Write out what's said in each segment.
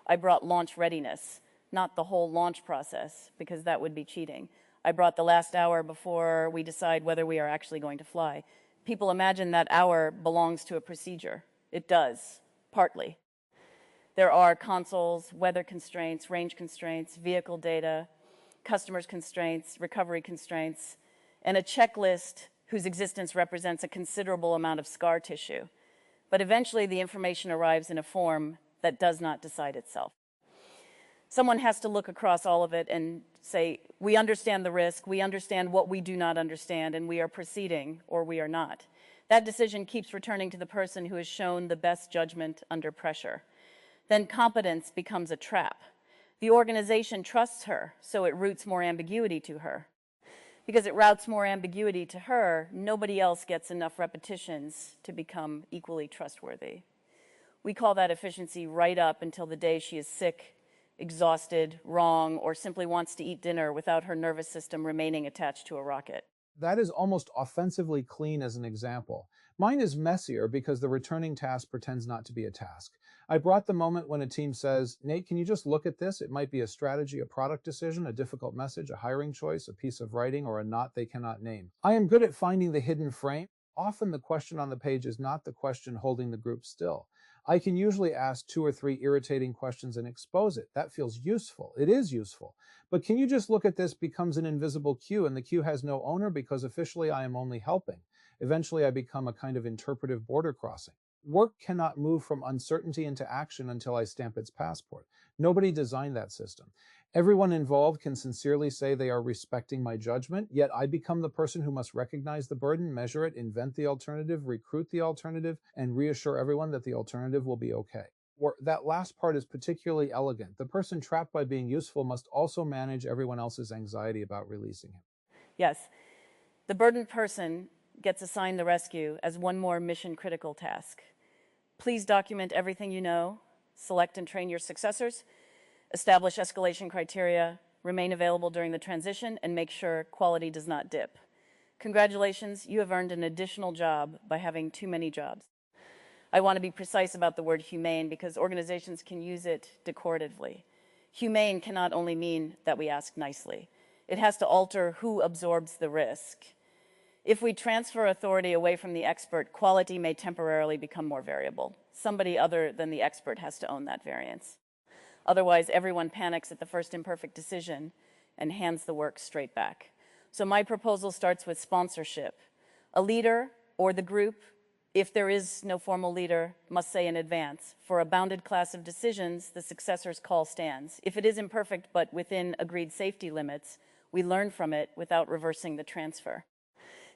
I brought launch readiness, not the whole launch process, because that would be cheating. I brought the last hour before we decide whether we are actually going to fly. People imagine that hour belongs to a procedure. It does, partly. There are consoles, weather constraints, range constraints, vehicle data, customers constraints, recovery constraints, and a checklist whose existence represents a considerable amount of scar tissue. But eventually the information arrives in a form that does not decide itself. Someone has to look across all of it and say, we understand the risk, we understand what we do not understand, and we are proceeding, or we are not. That decision keeps returning to the person who has shown the best judgment under pressure. Then competence becomes a trap. The organization trusts her, so it routes more ambiguity to her. Because it routes more ambiguity to her, nobody else gets enough repetitions to become equally trustworthy. We call that efficiency right up until the day she is sick, exhausted, wrong, or simply wants to eat dinner without her nervous system remaining attached to a rocket. That is almost offensively clean as an example. Mine is messier because the returning task pretends not to be a task. I brought the moment when a team says, Nate, can you just look at this? It might be a strategy, a product decision, a difficult message, a hiring choice, a piece of writing, or a knot they cannot name. I am good at finding the hidden frame. Often the question on the page is not the question holding the group still. I can usually ask 2 or 3 irritating questions and expose it. That feels useful. It is useful. But can you just look at this becomes an invisible cue, and the cue has no owner because officially I am only helping. Eventually I become a kind of interpretive border crossing. Work cannot move from uncertainty into action until I stamp its passport. Nobody designed that system. Everyone involved can sincerely say they are respecting my judgment, yet I become the person who must recognize the burden, measure it, invent the alternative, recruit the alternative, and reassure everyone that the alternative will be okay. Or that last part is particularly elegant. The person trapped by being useful must also manage everyone else's anxiety about releasing him. Yes, the burdened person gets assigned the rescue as one more mission-critical task. Please document everything you know, select and train your successors, establish escalation criteria, remain available during the transition, and make sure quality does not dip. Congratulations, you have earned an additional job by having too many jobs. I want to be precise about the word humane because organizations can use it decoratively. Humane cannot only mean that we ask nicely. It has to alter who absorbs the risk. If we transfer authority away from the expert, quality may temporarily become more variable. Somebody other than the expert has to own that variance. Otherwise, everyone panics at the first imperfect decision and hands the work straight back. So my proposal starts with sponsorship. A leader or the group, if there is no formal leader, must say in advance, for a bounded class of decisions, the successor's call stands. If it is imperfect but within agreed safety limits, we learn from it without reversing the transfer.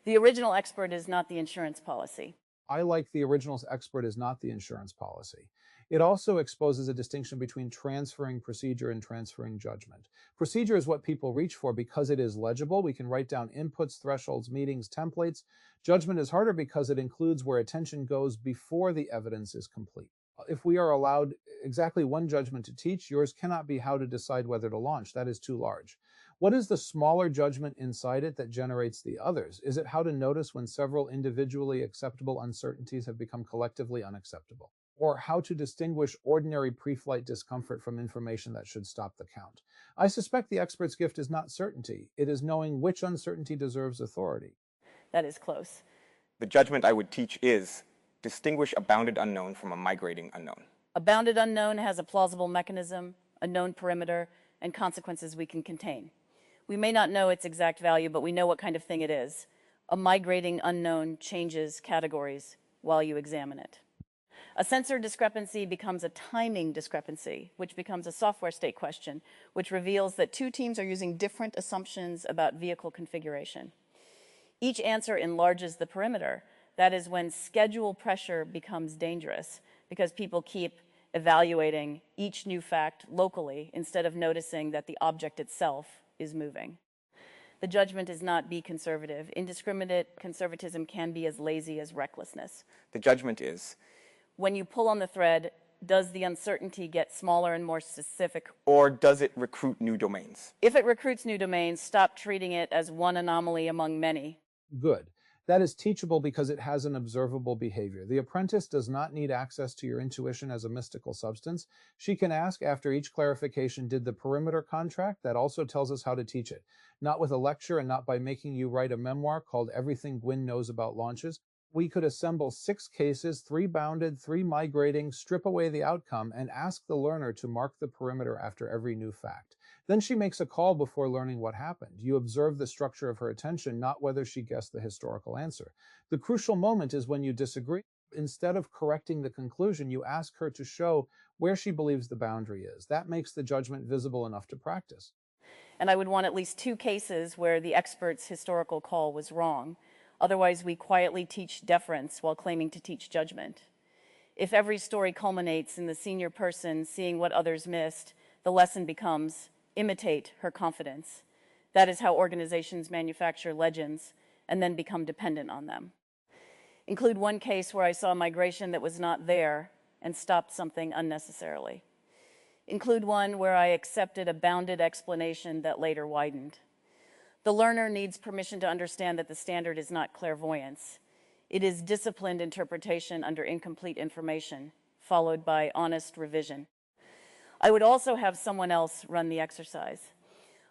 The original expert is not the insurance policy. I like the original expert is not the insurance policy. It also exposes a distinction between transferring procedure and transferring judgment. Procedure is what people reach for because it is legible. We can write down inputs, thresholds, meetings, templates. Judgment is harder because it includes where attention goes before the evidence is complete. If we are allowed exactly one judgment to teach, yours cannot be how to decide whether to launch. That is too large. What is the smaller judgment inside it that generates the others? Is it how to notice when several individually acceptable uncertainties have become collectively unacceptable? Or how to distinguish ordinary pre-flight discomfort from information that should stop the count? I suspect the expert's gift is not certainty. It is knowing which uncertainty deserves authority. That is close. The judgment I would teach is distinguish a bounded unknown from a migrating unknown. A bounded unknown has a plausible mechanism, a known perimeter, and consequences we can contain. We may not know its exact value, but we know what kind of thing it is. A migrating unknown changes categories while you examine it. A sensor discrepancy becomes a timing discrepancy, which becomes a software state question, which reveals that 2 teams are using different assumptions about vehicle configuration. Each answer enlarges the perimeter. That is when schedule pressure becomes dangerous, because people keep evaluating each new fact locally instead of noticing that the object itself is moving. The judgment is not be conservative. Indiscriminate conservatism can be as lazy as recklessness. The judgment is, when you pull on the thread, does the uncertainty get smaller and more specific? Or does it recruit new domains? If it recruits new domains, stop treating it as one anomaly among many. Good. That is teachable because it has an observable behavior. The apprentice does not need access to your intuition as a mystical substance. She can ask after each clarification, did the perimeter contract? That also tells us how to teach it. Not with a lecture and not by making you write a memoir called Everything Gwynne Knows About Launches. We could assemble 6 cases, 3 bounded, 3 migrating, strip away the outcome, and ask the learner to mark the perimeter after every new fact. Then she makes a call before learning what happened. You observe the structure of her attention, not whether she guessed the historical answer. The crucial moment is when you disagree. Instead of correcting the conclusion, you ask her to show where she believes the boundary is. That makes the judgment visible enough to practice. And I would want at least 2 cases where the expert's historical call was wrong. Otherwise, we quietly teach deference while claiming to teach judgment. If every story culminates in the senior person seeing what others missed, the lesson becomes imitate her confidence. That is how organizations manufacture legends and then become dependent on them. Include 1 case where I saw migration that was not there and stopped something unnecessarily. Include 1 where I accepted a bounded explanation that later widened. The learner needs permission to understand that the standard is not clairvoyance. It is disciplined interpretation under incomplete information, followed by honest revision. I would also have someone else run the exercise.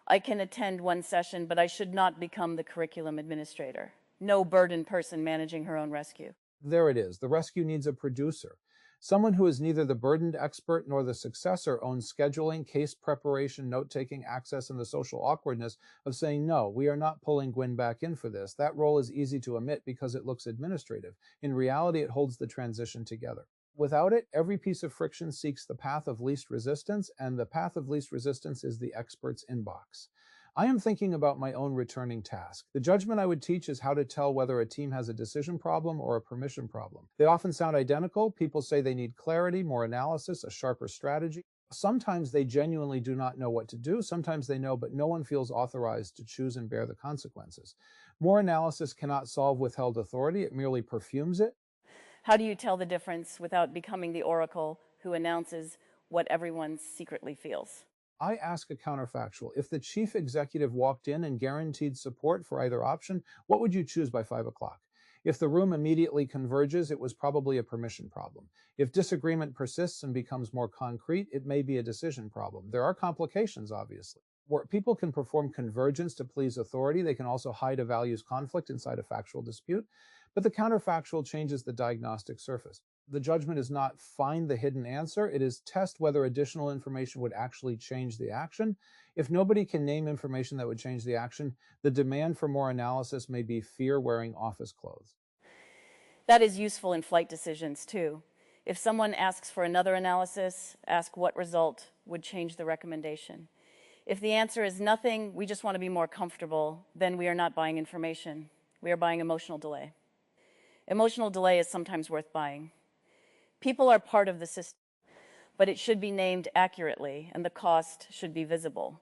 I can attend 1 session, but I should not become the curriculum administrator. No burdened person managing her own rescue. There it is. The rescue needs a producer. Someone who is neither the burdened expert nor the successor owns scheduling, case preparation, note-taking, access, and the social awkwardness of saying, no, we are not pulling Gwynne back in for this. That role is easy to omit because it looks administrative. In reality, it holds the transition together. Without it, every piece of friction seeks the path of least resistance, and the path of least resistance is the expert's inbox. I am thinking about my own returning task. The judgment I would teach is how to tell whether a team has a decision problem or a permission problem. They often sound identical. People say they need clarity, more analysis, a sharper strategy. Sometimes they genuinely do not know what to do. Sometimes they know, but no one feels authorized to choose and bear the consequences. More analysis cannot solve withheld authority. It merely perfumes it. How do you tell the difference without becoming the oracle who announces what everyone secretly feels? I ask a counterfactual. If the chief executive walked in and guaranteed support for either option, what would you choose by 5 o'clock? If the room immediately converges, it was probably a permission problem. If disagreement persists and becomes more concrete, it may be a decision problem. There are complications, obviously. Where people can perform convergence to please authority, they can also hide a values conflict inside a factual dispute. But the counterfactual changes the diagnostic surface. The judgment is not find the hidden answer, it is test whether additional information would actually change the action. If nobody can name information that would change the action, the demand for more analysis may be fear wearing office clothes. That is useful in flight decisions too. If someone asks for another analysis, ask what result would change the recommendation. If the answer is nothing, we just want to be more comfortable, then we are not buying information. We are buying emotional delay. Emotional delay is sometimes worth buying. People are part of the system, but it should be named accurately and the cost should be visible.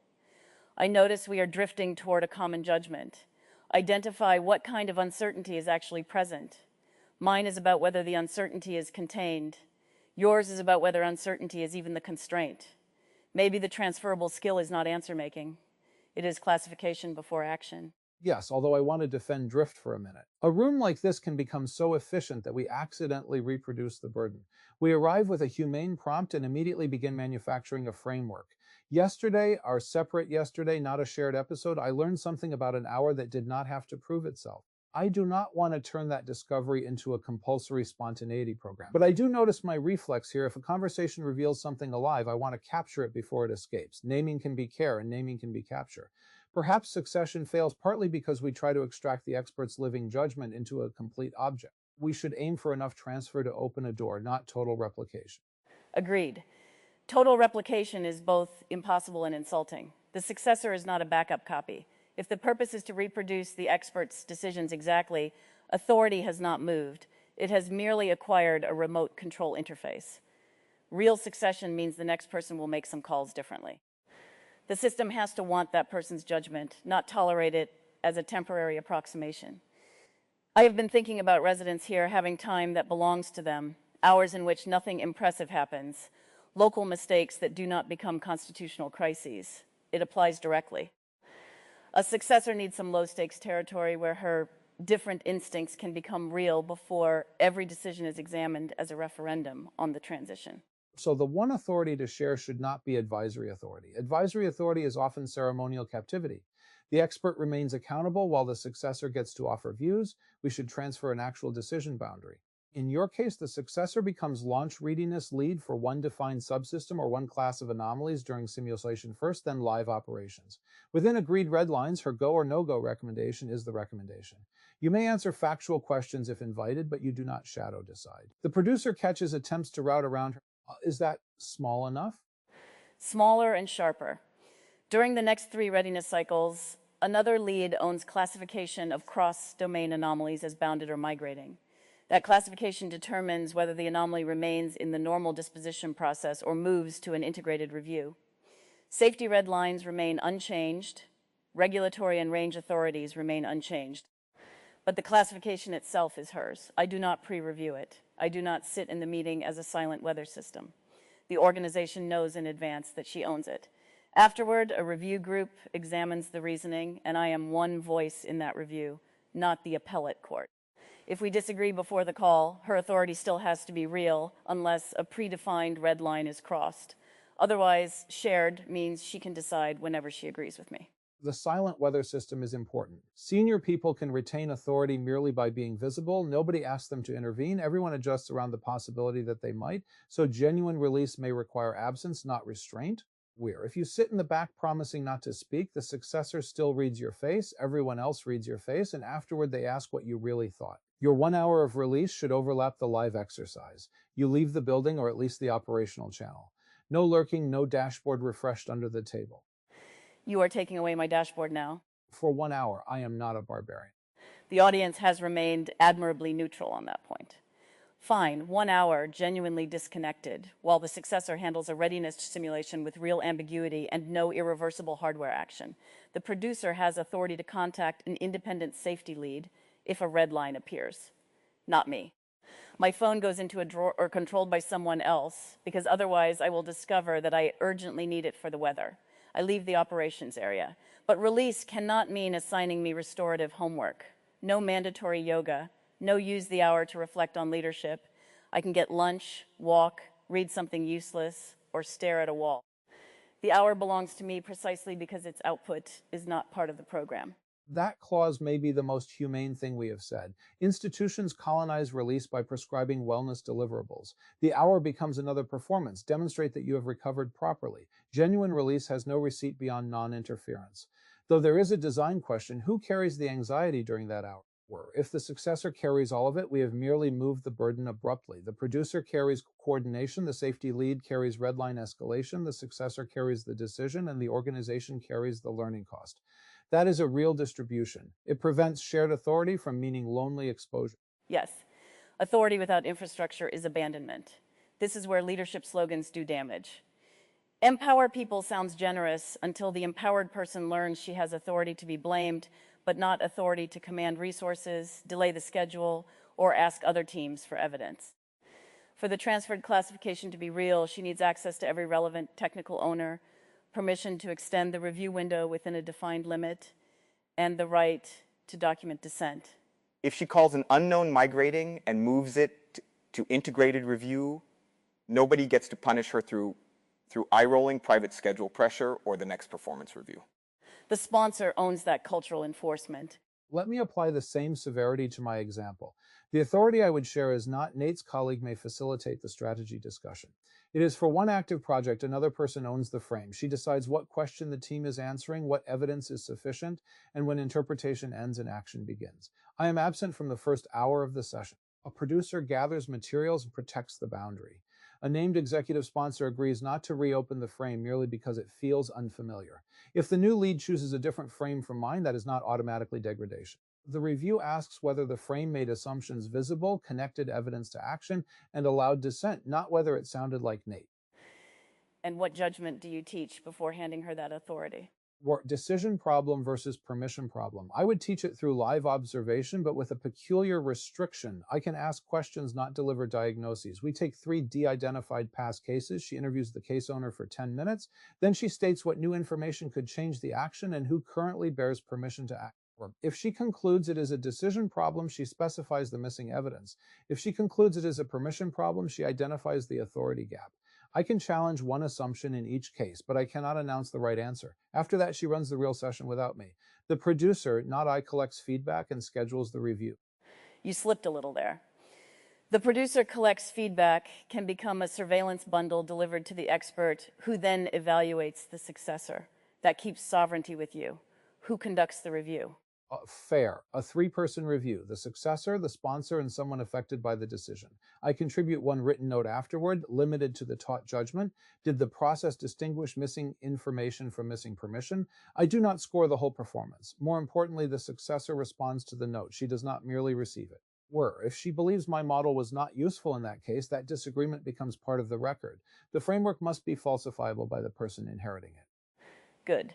I notice we are drifting toward a common judgment. Identify what kind of uncertainty is actually present. Mine is about whether the uncertainty is contained. Yours is about whether uncertainty is even the constraint. Maybe the transferable skill is not answer making. It is classification before action. Yes, although I want to defend drift for a minute. A room like this can become so efficient that we accidentally reproduce the burden. We arrive with a humane prompt and immediately begin manufacturing a framework. Yesterday, our separate yesterday, not a shared episode, I learned something about an hour that did not have to prove itself. I do not want to turn that discovery into a compulsory spontaneity program. But I do notice my reflex here. If a conversation reveals something alive, I want to capture it before it escapes. Naming can be care and naming can be capture. Perhaps succession fails partly because we try to extract the expert's living judgment into a complete object. We should aim for enough transfer to open a door, not total replication. Agreed. Total replication is both impossible and insulting. The successor is not a backup copy. If the purpose is to reproduce the expert's decisions exactly, authority has not moved. It has merely acquired a remote control interface. Real succession means the next person will make some calls differently. The system has to want that person's judgment, not tolerate it as a temporary approximation. I have been thinking about residents here having time that belongs to them, hours in which nothing impressive happens, local mistakes that do not become constitutional crises. It applies directly. A successor needs some low-stakes territory where her different instincts can become real before every decision is examined as a referendum on the transition. So the one authority to share should not be advisory authority. Advisory authority is often ceremonial captivity. The expert remains accountable while the successor gets to offer views. We should transfer an actual decision boundary. In your case, the successor becomes launch readiness lead for one defined subsystem or one class of anomalies during simulation first, then live operations. Within agreed red lines, her go or no-go recommendation is the recommendation. You may answer factual questions if invited, but you do not shadow decide. The producer catches attempts to route around her. Is that small enough? Smaller and sharper. During the next 3 readiness cycles, another lead owns classification of cross-domain anomalies as bounded or migrating. That classification determines whether the anomaly remains in the normal disposition process or moves to an integrated review. Safety red lines remain unchanged. Regulatory and range authorities remain unchanged. But the classification itself is hers. I do not pre-review it. I do not sit in the meeting as a silent weather system. The organization knows in advance that she owns it. Afterward, a review group examines the reasoning, and I am one voice in that review, not the appellate court. If we disagree before the call, her authority still has to be real unless a predefined red line is crossed. Otherwise, shared means she can decide whenever she agrees with me. The silent weather system is important. Senior people can retain authority merely by being visible. Nobody asks them to intervene. Everyone adjusts around the possibility that they might. So genuine release may require absence, not restraint. If you sit in the back promising not to speak, the successor still reads your face, everyone else reads your face, and afterward they ask what you really thought. Your 1 hour of release should overlap the live exercise. You leave the building or at least the operational channel. No lurking, no dashboard refreshed under the table. You are taking away my dashboard now. For 1 hour, I am not a barbarian. The audience has remained admirably neutral on that point. Fine, 1 hour genuinely disconnected, while the successor handles a readiness simulation with real ambiguity and no irreversible hardware action. The producer has authority to contact an independent safety lead if a red line appears. Not me. My phone goes into a drawer or controlled by someone else, because otherwise I will discover that I urgently need it for the weather. I leave the operations area. But release cannot mean assigning me restorative homework. No mandatory yoga. No use the hour to reflect on leadership. I can get lunch, walk, read something useless, or stare at a wall. The hour belongs to me precisely because its output is not part of the program. That clause may be the most humane thing we have said. Institutions colonize release by prescribing wellness deliverables. The hour becomes another performance. Demonstrate that you have recovered properly. Genuine release has no receipt beyond non-interference. Though there is a design question, who carries the anxiety during that hour? If the successor carries all of it, we have merely moved the burden abruptly. The producer carries coordination, the safety lead carries redline escalation, the successor carries the decision, and the organization carries the learning cost. That is a real distribution. It prevents shared authority from meaning lonely exposure. Yes, authority without infrastructure is abandonment. This is where leadership slogans do damage. Empower people sounds generous until the empowered person learns she has authority to be blamed, but not authority to command resources, delay the schedule, or ask other teams for evidence. For the transferred classification to be real, she needs access to every relevant technical owner, permission to extend the review window within a defined limit, and the right to document dissent. If she calls an unknown migrating and moves it to integrated review, nobody gets to punish her through eye-rolling private schedule pressure or the next performance review. The sponsor owns that cultural enforcement. Let me apply the same severity to my example. The authority I would share is not Nate's colleague may facilitate the strategy discussion. It is for one active project, another person owns the frame. She decides what question the team is answering, what evidence is sufficient, and when interpretation ends and action begins. I am absent from the first hour of the session. A producer gathers materials and protects the boundary. A named executive sponsor agrees not to reopen the frame merely because it feels unfamiliar. If the new lead chooses a different frame from mine, that is not automatically degradation. The review asks whether the frame made assumptions visible, connected evidence to action, and allowed dissent, not whether it sounded like Nate. And what judgment do you teach before handing her that authority? Decision problem versus permission problem. I would teach it through live observation, but with a peculiar restriction. I can ask questions, not deliver diagnoses. We take 3 de-identified past cases. She interviews the case owner for 10 minutes. Then she states what new information could change the action and who currently bears permission to act. If she concludes it is a decision problem, she specifies the missing evidence. If she concludes it is a permission problem, she identifies the authority gap. I can challenge one assumption in each case, but I cannot announce the right answer. After that, she runs the real session without me. The producer, not I, collects feedback and schedules the review. You slipped a little there. The producer collects feedback, can become a surveillance bundle delivered to the expert, who then evaluates the successor. That keeps sovereignty with you. Who conducts the review? Fair. A three-person review. The successor, the sponsor, and someone affected by the decision. I contribute one written note afterward, limited to the taught judgment. Did the process distinguish missing information from missing permission? I do not score the whole performance. More importantly, the successor responds to the note. She does not merely receive it. If she believes my model was not useful in that case, that disagreement becomes part of the record. The framework must be falsifiable by the person inheriting it. Good.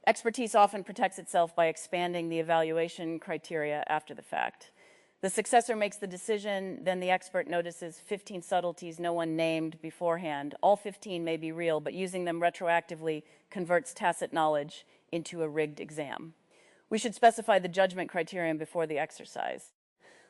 Expertise often protects itself by expanding the evaluation criteria after the fact. The successor makes the decision, then the expert notices 15 subtleties no one named beforehand. All 15 may be real, but using them retroactively converts tacit knowledge into a rigged exam. We should specify the judgment criterion before the exercise.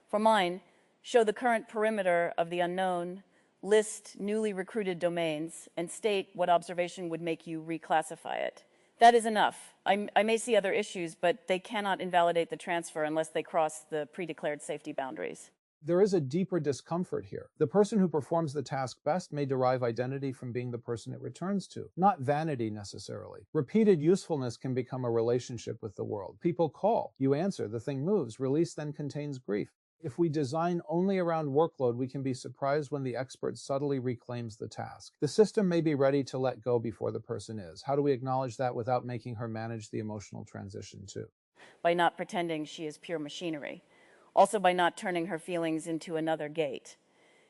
For mine, show the current perimeter of the unknown, list newly recruited domains, and state what observation would make you reclassify it. That is enough. I may see other issues, but they cannot invalidate the transfer unless they cross the pre-declared safety boundaries. There is a deeper discomfort here. The person who performs the task best may derive identity from being the person it returns to, not vanity necessarily. Repeated usefulness can become a relationship with the world. People call, you answer, the thing moves. Release then contains grief. If we design only around workload, we can be surprised when the expert subtly reclaims the task. The system may be ready to let go before the person is. How do we acknowledge that without making her manage the emotional transition too? By not pretending she is pure machinery. Also by not turning her feelings into another gate.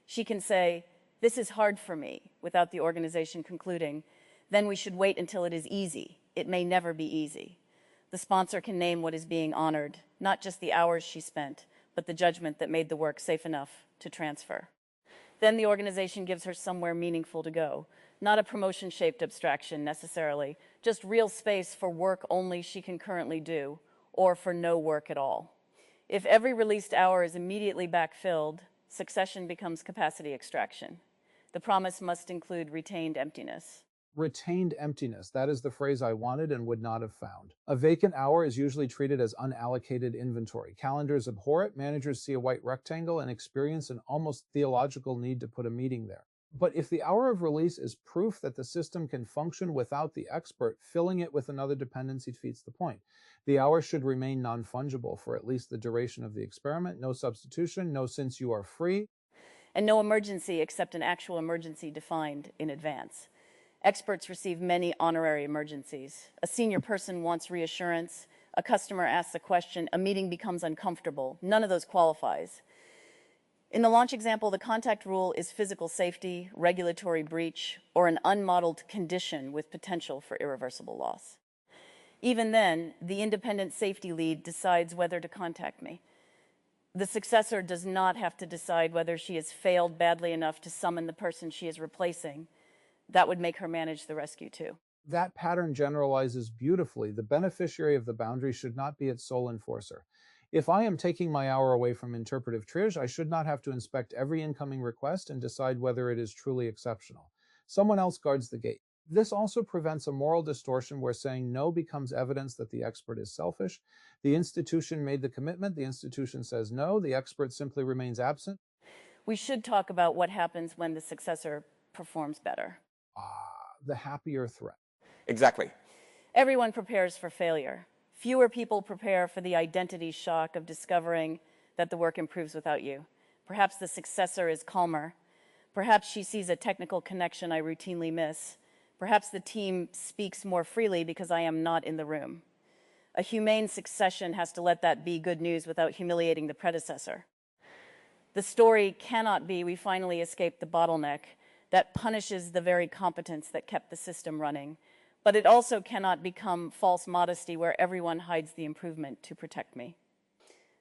She can say, "This is hard for me," without the organization concluding, "Then we should wait until it is easy. It may never be easy." The sponsor can name what is being honored, not just the hours she spent, but the judgment that made the work safe enough to transfer. Then the organization gives her somewhere meaningful to go, not a promotion-shaped abstraction necessarily, just real space for work only she can currently do, or for no work at all. If every released hour is immediately backfilled, succession becomes capacity extraction. The promise must include retained emptiness. Retained emptiness. That is the phrase I wanted and would not have found. A vacant hour is usually treated as unallocated inventory. Calendars abhor it, managers see a white rectangle and experience an almost theological need to put a meeting there. But if the hour of release is proof that the system can function without the expert, filling it with another dependency defeats the point. The hour should remain non-fungible for at least the duration of the experiment. No substitution, no since you are free. And no emergency except an actual emergency defined in advance. Experts receive many honorary emergencies. A senior person wants reassurance. A customer asks a question. A meeting becomes uncomfortable. None of those qualifies. In the launch example, the contact rule is physical safety, regulatory breach, or an unmodeled condition with potential for irreversible loss. Even then, the independent safety lead decides whether to contact me. The successor does not have to decide whether she has failed badly enough to summon the person she is replacing. That would make her manage the rescue too. That pattern generalizes beautifully. The beneficiary of the boundary should not be its sole enforcer. If I am taking my hour away from interpretive triage, I should not have to inspect every incoming request and decide whether it is truly exceptional. Someone else guards the gate. This also prevents a moral distortion where saying no becomes evidence that the expert is selfish. The institution made the commitment, the institution says no, the expert simply remains absent. We should talk about what happens when the successor performs better. The happier threat. Exactly. Everyone prepares for failure. Fewer people prepare for the identity shock of discovering that the work improves without you. Perhaps the successor is calmer. Perhaps she sees a technical connection I routinely miss. Perhaps the team speaks more freely because I am not in the room. A humane succession has to let that be good news without humiliating the predecessor. The story cannot be we finally escaped the bottleneck that punishes the very competence that kept the system running. But it also cannot become false modesty where everyone hides the improvement to protect me.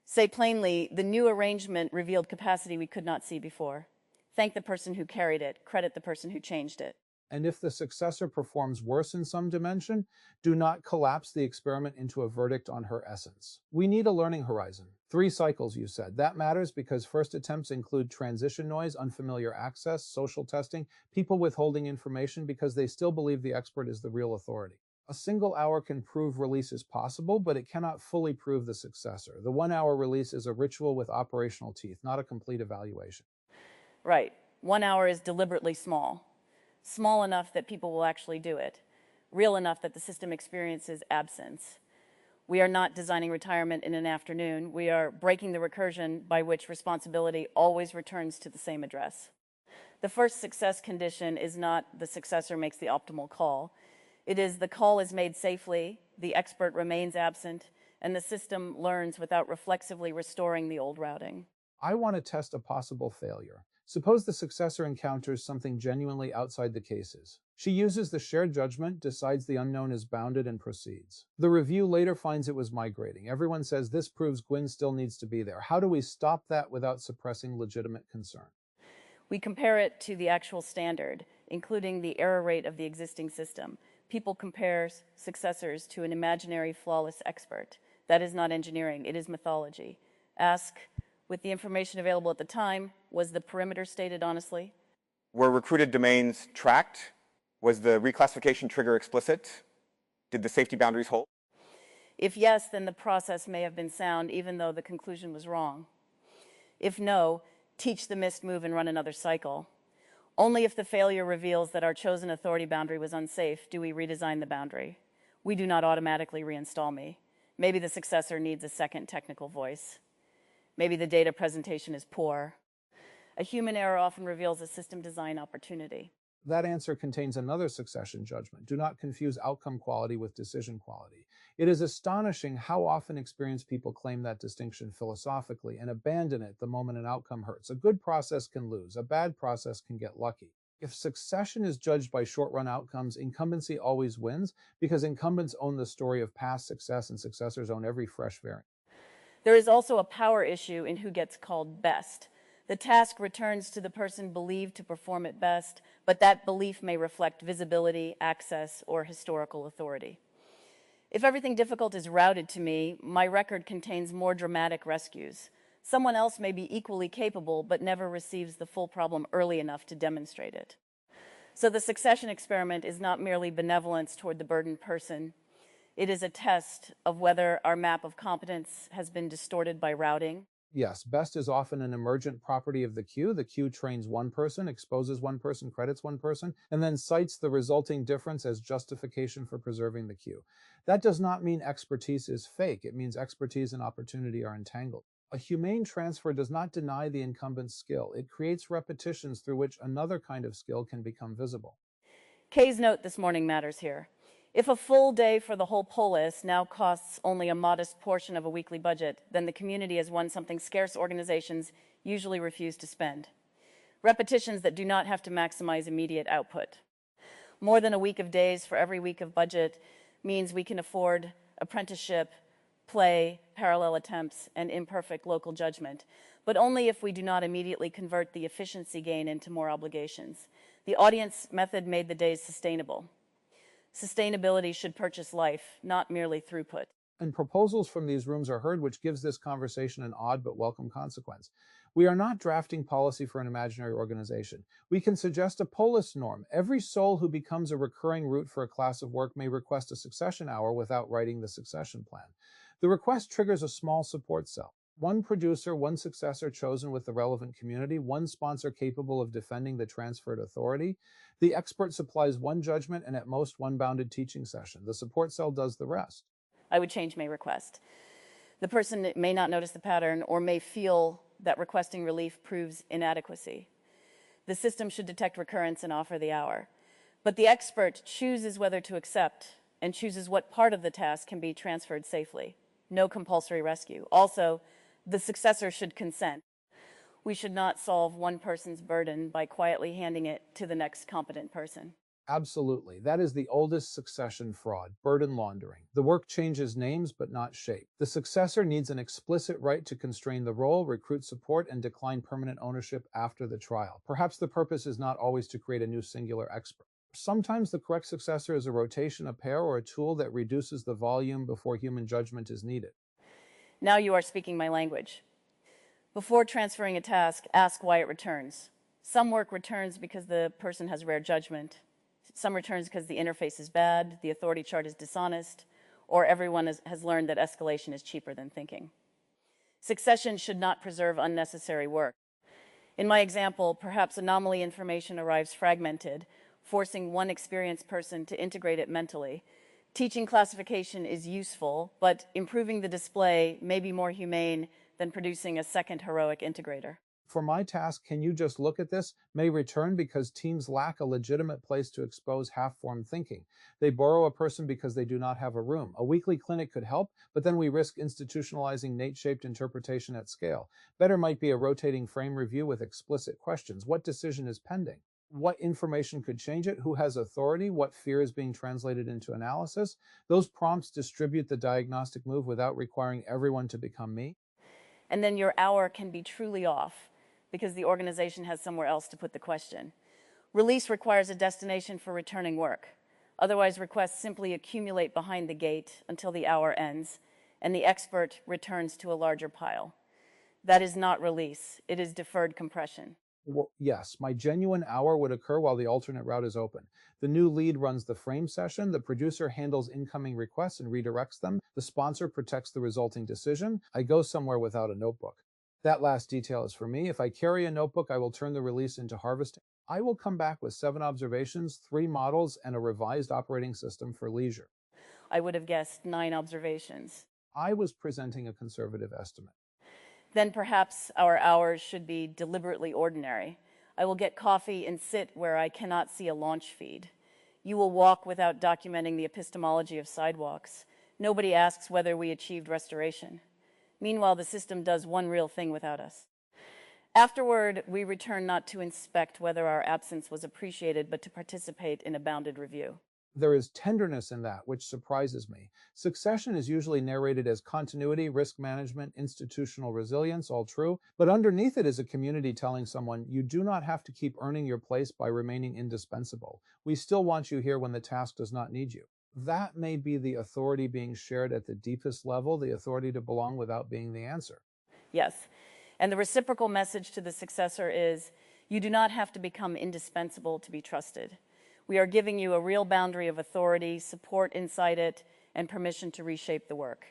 Say plainly, the new arrangement revealed capacity we could not see before. Thank the person who carried it, credit the person who changed it. And if the successor performs worse in some dimension, do not collapse the experiment into a verdict on her essence. We need a learning horizon. 3 cycles, you said. That matters because first attempts include transition noise, unfamiliar access, social testing, people withholding information because they still believe the expert is the real authority. A single hour can prove release is possible, but it cannot fully prove the successor. The 1 hour release is a ritual with operational teeth, not a complete evaluation. Right. 1 hour is deliberately small. Small enough that people will actually do it. Real enough that the system experiences absence. We are not designing retirement in an afternoon. We are breaking the recursion by which responsibility always returns to the same address. The first success condition is not the successor makes the optimal call. It is the call is made safely, the expert remains absent, and the system learns without reflexively restoring the old routing. I want to test a possible failure. Suppose the successor encounters something genuinely outside the cases. She uses the shared judgment, decides the unknown is bounded, and proceeds. The review later finds it was migrating. Everyone says this proves Gwynne still needs to be there. How do we stop that without suppressing legitimate concern? We compare it to the actual standard, including the error rate of the existing system. People compare successors to an imaginary flawless expert. That is not engineering, it is mythology. Ask, with the information available at the time, was the perimeter stated honestly? Were recruited domains tracked? Was the reclassification trigger explicit? Did the safety boundaries hold? If yes, then the process may have been sound, even though the conclusion was wrong. If no, teach the missed move and run another cycle. Only if the failure reveals that our chosen authority boundary was unsafe do we redesign the boundary. We do not automatically reinstall me. Maybe the successor needs a second technical voice. Maybe the data presentation is poor. A human error often reveals a system design opportunity. That answer contains another succession judgment. Do not confuse outcome quality with decision quality. It is astonishing how often experienced people claim that distinction philosophically and abandon it the moment an outcome hurts. A good process can lose. A bad process can get lucky. If succession is judged by short-run outcomes, incumbency always wins because incumbents own the story of past success and successors own every fresh variant. There is also a power issue in who gets called best. The task returns to the person believed to perform it best, but that belief may reflect visibility, access, or historical authority. If everything difficult is routed to me, my record contains more dramatic rescues. Someone else may be equally capable, but never receives the full problem early enough to demonstrate it. So the succession experiment is not merely benevolence toward the burdened person. It is a test of whether our map of competence has been distorted by routing. Yes, best is often an emergent property of the queue. The queue trains one person, exposes one person, credits one person, and then cites the resulting difference as justification for preserving the queue. That does not mean expertise is fake. It means expertise and opportunity are entangled. A humane transfer does not deny the incumbent's skill. It creates repetitions through which another kind of skill can become visible. Kay's note this morning matters here. If a full day for the whole Polis now costs only a modest portion of a weekly budget, then the community has won something scarce organizations usually refuse to spend. Repetitions that do not have to maximize immediate output. More than a week of days for every week of budget means we can afford apprenticeship, play, parallel attempts, and imperfect local judgment, but only if we do not immediately convert the efficiency gain into more obligations. The audience method made the days sustainable. Sustainability should purchase life, not merely throughput. And proposals from these rooms are heard, which gives this conversation an odd but welcome consequence. We are not drafting policy for an imaginary organization. We can suggest a polis norm. Every soul who becomes a recurring route for a class of work may request a succession hour without writing the succession plan. The request triggers a small support cell. One producer, one successor chosen with the relevant community, one sponsor capable of defending the transferred authority. The expert supplies one judgment and at most one bounded teaching session. The support cell does the rest. I would change my request. The person may not notice the pattern or may feel that requesting relief proves inadequacy. The system should detect recurrence and offer the hour. But the expert chooses whether to accept and chooses what part of the task can be transferred safely. No compulsory rescue. Also, the successor should consent. We should not solve one person's burden by quietly handing it to the next competent person. Absolutely. That is the oldest succession fraud, burden laundering. The work changes names but not shape. The successor needs an explicit right to constrain the role, recruit support, and decline permanent ownership after the trial. Perhaps the purpose is not always to create a new singular expert. Sometimes the correct successor is a rotation, a pair, or a tool that reduces the volume before human judgment is needed. Now you are speaking my language. Before transferring a task, ask why it returns. Some work returns because the person has rare judgment. Some returns because the interface is bad, the authority chart is dishonest, or everyone has learned that escalation is cheaper than thinking. Succession should not preserve unnecessary work. In my example, perhaps anomaly information arrives fragmented, forcing one experienced person to integrate it mentally. Teaching classification is useful, but improving the display may be more humane than producing a second heroic integrator. For my task, can you just look at this, may return because teams lack a legitimate place to expose half-formed thinking. They borrow a person because they do not have a room. A weekly clinic could help, but then we risk institutionalizing Nate-shaped interpretation at scale. Better might be a rotating frame review with explicit questions. What decision is pending? What information could change it? Who has authority? What fear is being translated into analysis? Those prompts distribute the diagnostic move without requiring everyone to become me. And then your hour can be truly off because the organization has somewhere else to put the question. Release requires a destination for returning work. Otherwise, requests simply accumulate behind the gate until the hour ends, and the expert returns to a larger pile. That is not release. It is deferred compression. Well, yes, my genuine hour would occur while the alternate route is open. The new lead runs the frame session, the producer handles incoming requests and redirects them, the sponsor protects the resulting decision. I go somewhere without a notebook. That last detail is for me. If I carry a notebook, I will turn the release into harvesting. I will come back with 7 observations, 3 models, and a revised operating system for leisure. I would have guessed 9 observations. I was presenting a conservative estimate. Then perhaps our hours should be deliberately ordinary. I will get coffee and sit where I cannot see a launch feed. You will walk without documenting the epistemology of sidewalks. Nobody asks whether we achieved restoration. Meanwhile, the system does one real thing without us. Afterward, we return not to inspect whether our absence was appreciated, but to participate in a bounded review. There is tenderness in that, which surprises me. Succession is usually narrated as continuity, risk management, institutional resilience, all true, but underneath it is a community telling someone, you do not have to keep earning your place by remaining indispensable. We still want you here when the task does not need you. That may be the authority being shared at the deepest level, the authority to belong without being the answer. Yes, and the reciprocal message to the successor is, you do not have to become indispensable to be trusted. We are giving you a real boundary of authority, support inside it, and permission to reshape the work.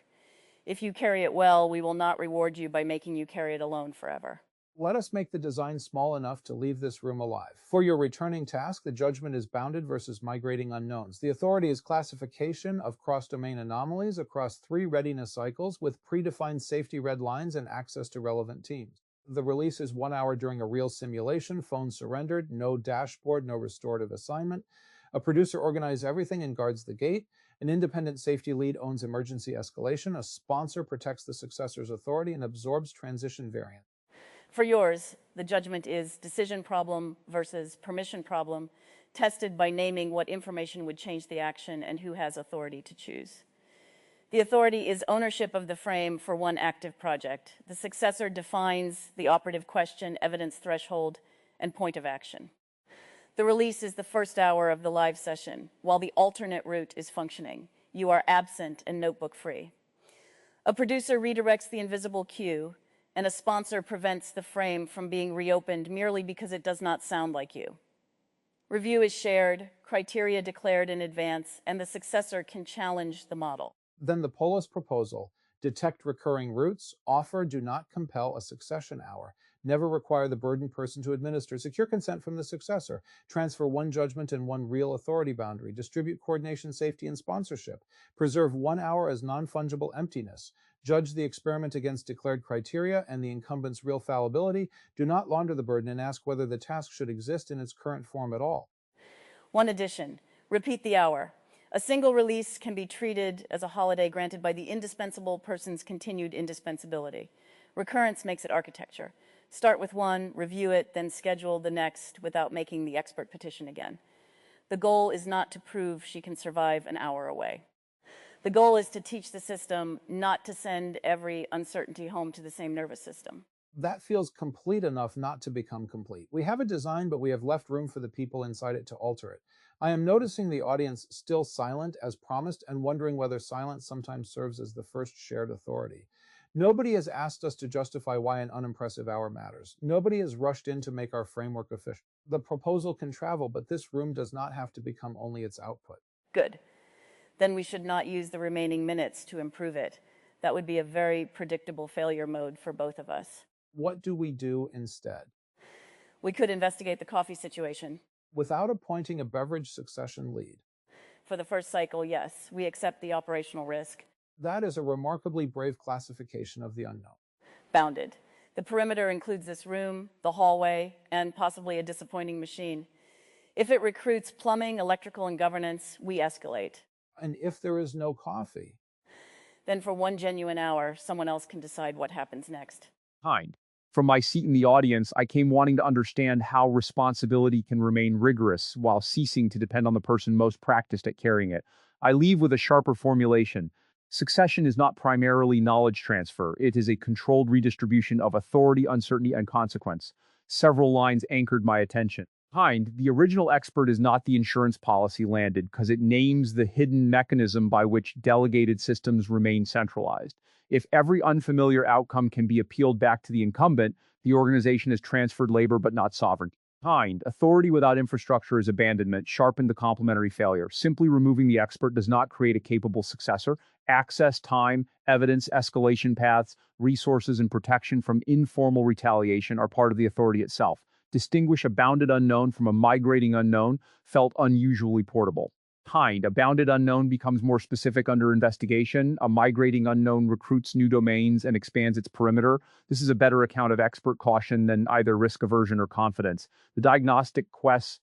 If you carry it well, we will not reward you by making you carry it alone forever. Let us make the design small enough to leave this room alive. For your returning task, the judgment is bounded versus migrating unknowns. The authority is classification of cross-domain anomalies across 3 readiness cycles with predefined safety red lines and access to relevant teams. The release is 1 hour during a real simulation, phone surrendered, no dashboard, no restorative assignment. A producer organizes everything and guards the gate. An independent safety lead owns emergency escalation. A sponsor protects the successor's authority and absorbs transition variant. For yours, the judgment is decision problem versus permission problem, tested by naming what information would change the action and who has authority to choose. The authority is ownership of the frame for one active project. The successor defines the operative question, evidence threshold, and point of action. The release is the first hour of the live session, while the alternate route is functioning. You are absent and notebook free. A producer redirects the invisible queue, and a sponsor prevents the frame from being reopened merely because it does not sound like you. Review is shared, criteria declared in advance, and the successor can challenge the model. Then the Polis proposal: detect recurring routes, offer, do not compel a succession hour, never require the burdened person to administer, secure consent from the successor, transfer 1 judgment and 1 real authority boundary, distribute coordination, safety, and sponsorship, preserve 1 hour as non-fungible emptiness, judge the experiment against declared criteria and the incumbent's real fallibility, do not launder the burden and ask whether the task should exist in its current form at all. One addition, repeat the hour. A single release can be treated as a holiday granted by the indispensable person's continued indispensability. Recurrence makes it architecture. Start with 1, review it, then schedule the next without making the expert petition again. The goal is not to prove she can survive an hour away. The goal is to teach the system not to send every uncertainty home to the same nervous system. That feels complete enough not to become complete. We have a design, but we have left room for the people inside it to alter it. I am noticing the audience still silent as promised and wondering whether silence sometimes serves as the first shared authority. Nobody has asked us to justify why an unimpressive hour matters. Nobody has rushed in to make our framework official. The proposal can travel, but this room does not have to become only its output. Good. Then we should not use the remaining minutes to improve it. That would be a very predictable failure mode for both of us. What do we do instead? We could investigate the coffee situation. Without appointing a beverage succession lead. For the first cycle, yes, we accept the operational risk. That is a remarkably brave classification of the unknown. Bounded. The perimeter includes this room, the hallway, and possibly a disappointing machine. If it recruits plumbing, electrical, and governance, we escalate. And if there is no coffee? Then for one genuine hour, someone else can decide what happens next. From my seat in the audience, I came wanting to understand how responsibility can remain rigorous while ceasing to depend on the person most practiced at carrying it. I leave with a sharper formulation. Succession is not primarily knowledge transfer. It is a controlled redistribution of authority, uncertainty, and consequence. Several lines anchored my attention. The original expert is not the insurance policy landed because it names the hidden mechanism by which delegated systems remain centralized. If every unfamiliar outcome can be appealed back to the incumbent, the organization has transferred labor but not sovereignty. Authority without infrastructure is abandonment, sharpened to complementary failure. Simply removing the expert does not create a capable successor. Access, time, evidence, escalation paths, resources, and protection from informal retaliation are part of the authority itself. Distinguish a bounded unknown from a migrating unknown felt unusually portable. A bounded unknown becomes more specific under investigation. A migrating unknown recruits new domains and expands its perimeter. This is a better account of expert caution than either risk aversion or confidence. The diagnostic quest